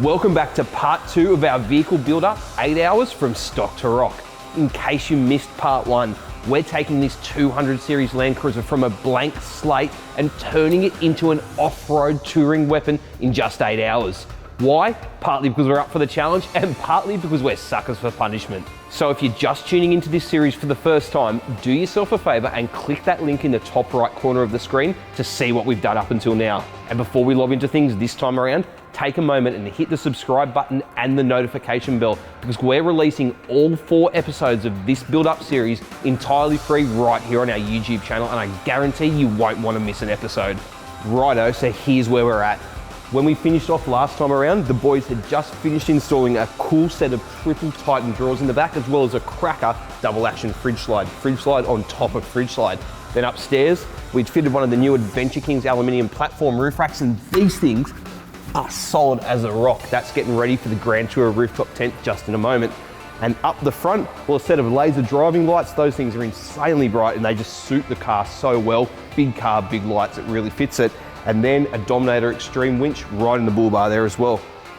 Welcome back to part 2 of our vehicle build-up, 8 hours from stock to rock. In case you missed part 1, we're taking this 200 series Land Cruiser from a blank slate and turning it into an off-road touring weapon in just 8 hours. Why? Partly because we're up for the challenge and partly because we're suckers for punishment. So if you're just tuning into this series for the first time, do yourself a favor and click that link in the top right corner of the screen to see what we've done up until now. And before we lob into things this time around, take a moment and hit the subscribe button and the notification bell, because we're releasing all 4 episodes of this build-up series entirely free right here on our YouTube channel, and I guarantee you won't want to miss an episode. Righto, so here's where we're at. When we finished off last time around, the boys had just finished installing a cool set of triple Titan drawers in the back, as well as a cracker double action fridge slide on top of fridge slide. Then upstairs, we'd fitted one of the new Adventure Kings aluminium platform roof racks, and these things are solid as a rock. That's getting ready for the Grand Tour rooftop tent just in a moment. And up the front, well, a set of laser driving lights. Those things are insanely bright and they just suit the car so well. Big car, big lights, it really fits it. And then a Dominator Extreme winch right in the bull bar there as well.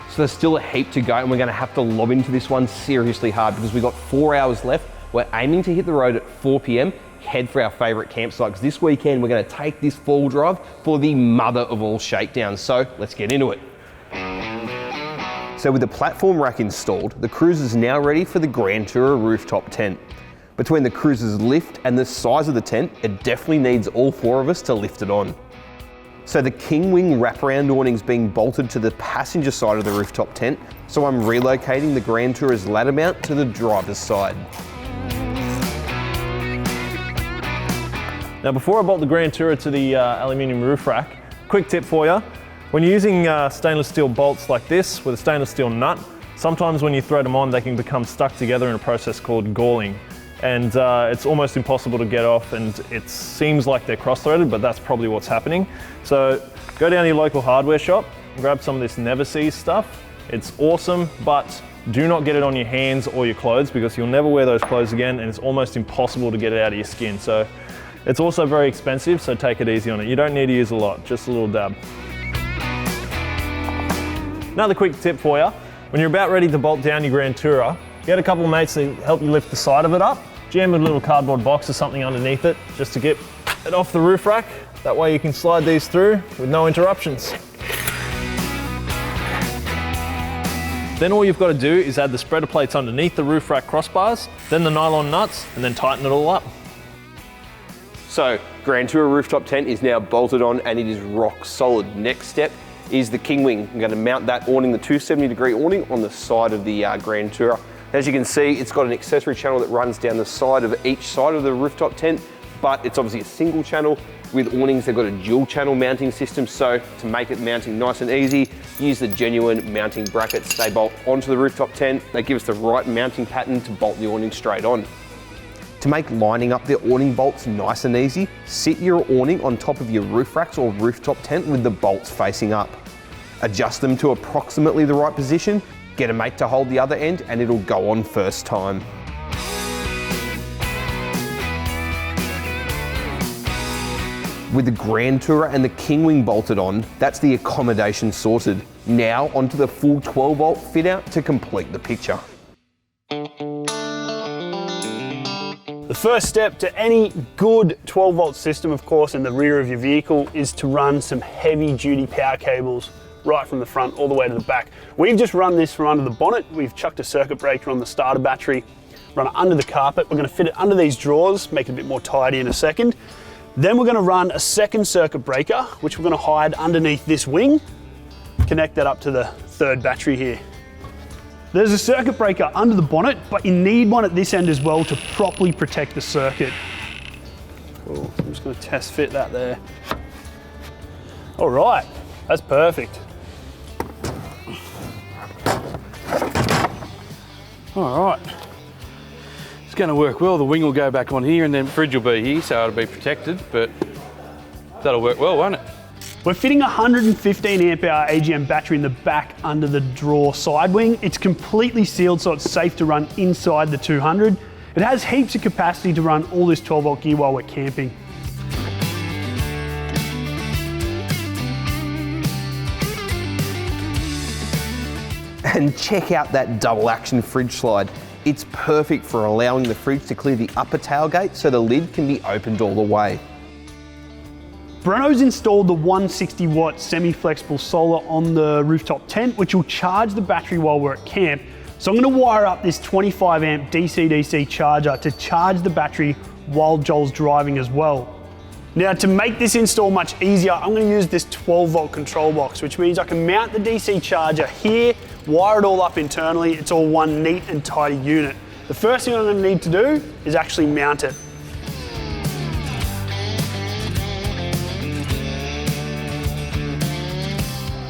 So there's still a heap to go, and we're gonna have to lob into this one seriously hard because we've got 4 hours left. We're aiming to hit the road at 4 p.m, head for our favorite campsite, because this weekend we're gonna take this fall drive for the mother of all shakedowns. So let's get into it. So with the platform rack installed, the Cruiser's now ready for the Grand Tourer rooftop tent. Between the Cruiser's lift and the size of the tent, it definitely needs all 4 of us to lift it on. So the King Wing wraparound awning's being bolted to the passenger side of the rooftop tent, so I'm relocating the Grand Tourer's ladder mount to the driver's side. Now before I bolt the Grand Tourer to the aluminium roof rack, quick tip for you. When you're using stainless steel bolts like this with a stainless steel nut, sometimes when you thread them on, they can become stuck together in a process called galling. And it's almost impossible to get off, and it seems like they're cross-threaded, but that's probably what's happening. So go down to your local hardware shop and grab some of this Never Sees stuff. It's awesome, but do not get it on your hands or your clothes, because you'll never wear those clothes again, and it's almost impossible to get it out of your skin. So it's also very expensive, so take it easy on it. You don't need to use a lot, just a little dab. Another quick tip for you, when you're about ready to bolt down your Grand Tourer, get a couple of mates to help you lift the side of it up. Jam a little cardboard box or something underneath it just to get it off the roof rack. That way you can slide these through with no interruptions. Then all you've got to do is add the spreader plates underneath the roof rack crossbars, then the nylon nuts, and then tighten it all up. So Grand Tourer rooftop tent is now bolted on and it is rock solid. Next step is the King Wing. I'm going to mount that awning, the 270-degree awning, on the side of the Grand Tourer. As you can see, it's got an accessory channel that runs down the side of each side of the rooftop tent, but it's obviously a single channel. With awnings, they've got a dual channel mounting system, so to make it mounting nice and easy, use the genuine mounting brackets. They bolt onto the rooftop tent. They give us the right mounting pattern to bolt the awning straight on. To make lining up the awning bolts nice and easy, sit your awning on top of your roof racks or rooftop tent with the bolts facing up. Adjust them to approximately the right position, get a mate to hold the other end, and it'll go on first time. With the Grand Tourer and the King Wing bolted on, that's the accommodation sorted. Now onto the full 12-volt fit out to complete the picture. The first step to any good 12-volt system, of course, in the rear of your vehicle is to run some heavy-duty power cables right from the front all the way to the back. We've just run this from under the bonnet. We've chucked a circuit breaker on the starter battery, run it under the carpet. We're going to fit it under these drawers, make it a bit more tidy in a second. Then we're going to run a second circuit breaker, which we're going to hide underneath this wing, connect that up to the third battery here. There's a circuit breaker under the bonnet, but you need one at this end as well to properly protect the circuit. Cool. So I'm just going to test fit that there. All right, that's perfect. All right, it's going to work well. The wing will go back on here and then the fridge will be here, so it'll be protected, but that'll work well, won't it? We're fitting a 115 amp hour AGM battery in the back under the drawer side wing. It's completely sealed, so it's safe to run inside the 200. It has heaps of capacity to run all this 12-volt gear while we're camping. And check out that double action fridge slide. It's perfect for allowing the fridge to clear the upper tailgate so the lid can be opened all the way. Breno's installed the 160 watt semi-flexible solar on the rooftop tent, which will charge the battery while we're at camp. So I'm going to wire up this 25 amp DC-DC charger to charge the battery while Joel's driving as well. Now, to make this install much easier, I'm going to use this 12 volt control box, which means I can mount the DC charger here, wire it all up internally. It's all one neat and tidy unit. The first thing I'm going to need to do is actually mount it.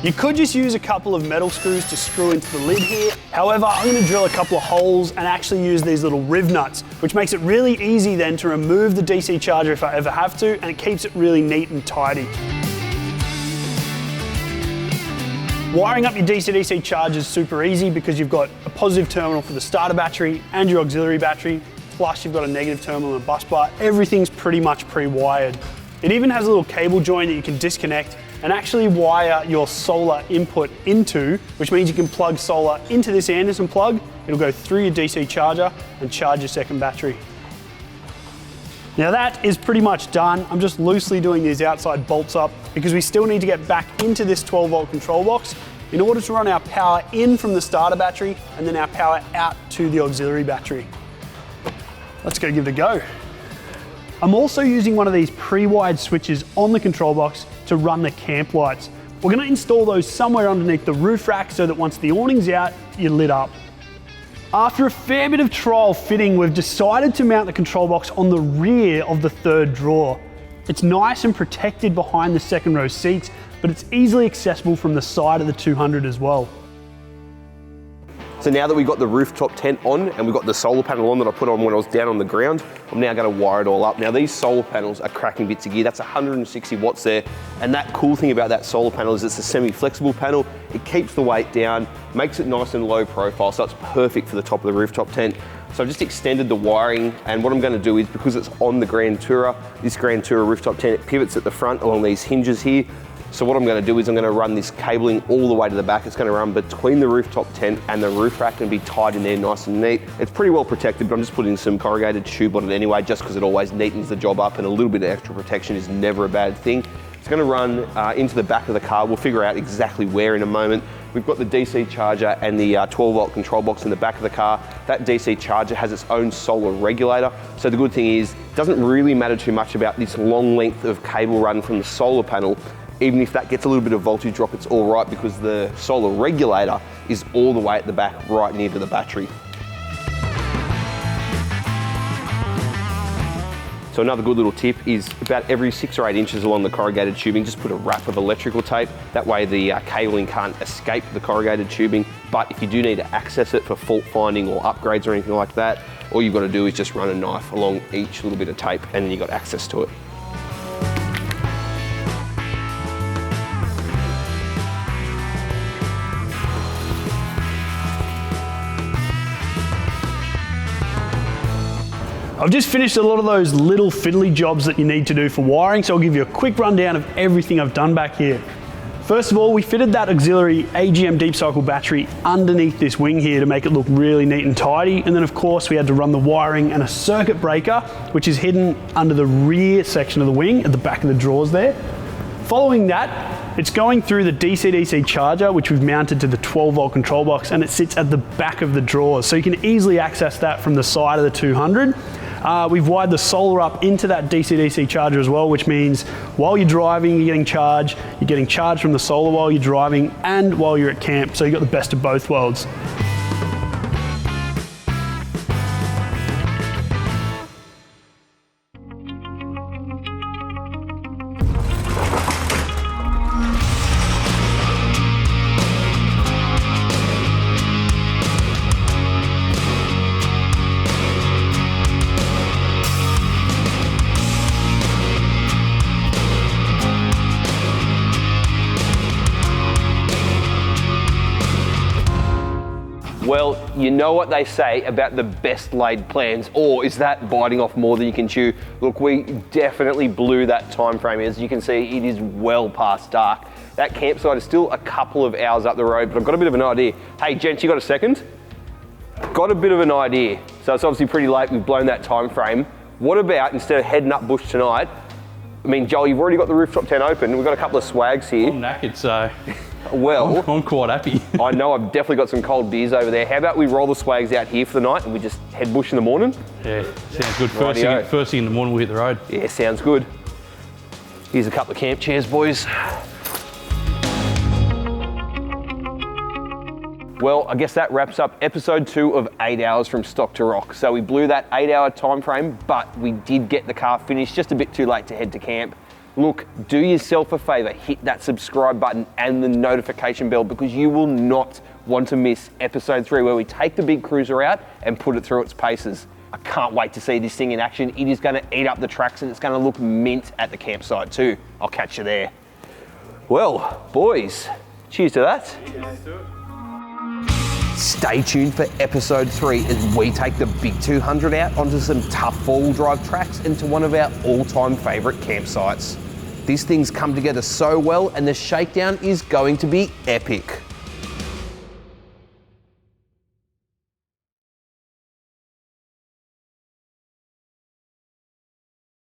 You could just use a couple of metal screws to screw into the lid here. However, I'm going to drill a couple of holes and actually use these little riv nuts, which makes it really easy then to remove the DC charger if I ever have to, and it keeps it really neat and tidy. Wiring up your DC-DC charger is super easy because you've got a positive terminal for the starter battery and your auxiliary battery, plus you've got a negative terminal and a bus bar. Everything's pretty much pre-wired. It even has a little cable joint that you can disconnect and actually wire your solar input into, which means you can plug solar into this Anderson plug. It'll go through your DC charger and charge your second battery. Now that is pretty much done. I'm just loosely doing these outside bolts up because we still need to get back into this 12 volt control box in order to run our power in from the starter battery and then our power out to the auxiliary battery. Let's go give it a go. I'm also using one of these pre-wired switches on the control box to run the camp lights. We're going to install those somewhere underneath the roof rack so that once the awning's out, you're lit up. After a fair bit of trial fitting, we've decided to mount the control box on the rear of the third drawer. It's nice and protected behind the second row seats, but it's easily accessible from the side of the 200 as well. So now that we've got the rooftop tent on and we've got the solar panel on that I put on when I was down on the ground, I'm now going to wire it all up. Now these solar panels are cracking bits of gear. That's 160 watts there. And that cool thing about that solar panel is it's a semi-flexible panel. It keeps the weight down, makes it nice and low profile, so it's perfect for the top of the rooftop tent. So I've just extended the wiring, and what I'm going to do is, because it's on the Grand Tourer, this Grand Tourer rooftop tent, it pivots at the front along these hinges here. So what I'm going to do is I'm going to run this cabling all the way to the back. It's going to run between the rooftop tent and the roof rack and be tied in there nice and neat. It's pretty well protected, but I'm just putting some corrugated tube on it anyway, just because it always neatens the job up, and a little bit of extra protection is never a bad thing. It's going to run into the back of the car. We'll figure out exactly where in a moment. We've got the DC charger and the 12 volt control box in the back of the car. That DC charger has its own solar regulator. So the good thing is, it doesn't really matter too much about this long length of cable run from the solar panel. Even if that gets a little bit of voltage drop, it's all right because the solar regulator is all the way at the back, right near to the battery. So another good little tip is about every 6 or 8 inches along the corrugated tubing, just put a wrap of electrical tape. That way the cabling can't escape the corrugated tubing. But if you do need to access it for fault finding or upgrades or anything like that, all you've got to do is just run a knife along each little bit of tape and then you've got access to it. I've just finished a lot of those little fiddly jobs that you need to do for wiring, so I'll give you a quick rundown of everything I've done back here. First of all, we fitted that auxiliary AGM deep cycle battery underneath this wing here to make it look really neat and tidy. And then of course we had to run the wiring and a circuit breaker, which is hidden under the rear section of the wing at the back of the drawers there. Following that, it's going through the DC-DC charger, which we've mounted to the 12 volt control box, and it sits at the back of the drawers. So you can easily access that from the side of the 200. We've wired the solar up into that DC-DC charger as well, which means while you're driving, you're getting charged from the solar while you're driving and while you're at camp. So you've got the best of both worlds. Well, you know what they say about the best laid plans, or is that biting off more than you can chew? Look, we definitely blew that time frame. As you can see, it is well past dark. That campsite is still a couple of hours up the road, but I've got a bit of an idea. Hey, gents, you got a second? Got a bit of an idea. So it's obviously pretty late, we've blown that time frame. What about, instead of heading up bush tonight, I mean, Joel, you've already got the rooftop tent open. We've got a couple of swags here. I'm knackered, so Well, I'm quite happy. I know I've definitely got some cold beers over there. How about we roll the swags out here for the night and we just head bush in the morning? Yeah, sounds good. Rightio. First thing in the morning, we'll hit the road. Yeah, sounds good. Here's a couple of camp chairs, boys. Well, I guess that wraps up episode 2 of 8 hours from stock to rock. So we blew that 8-hour time frame, but we did get the car finished just a bit too late to head to camp. Look, do yourself a favor, hit that subscribe button and the notification bell, because you will not want to miss episode 3 where we take the big cruiser out and put it through its paces. I can't wait to see this thing in action. It is going to eat up the tracks and it's going to look mint at the campsite too. I'll catch you there. Well, boys, cheers to that. Stay tuned for episode 3 as we take the big 200 out onto some tough four-wheel drive tracks and to one of our all-time favourite campsites. This thing's come together so well and the shakedown is going to be epic.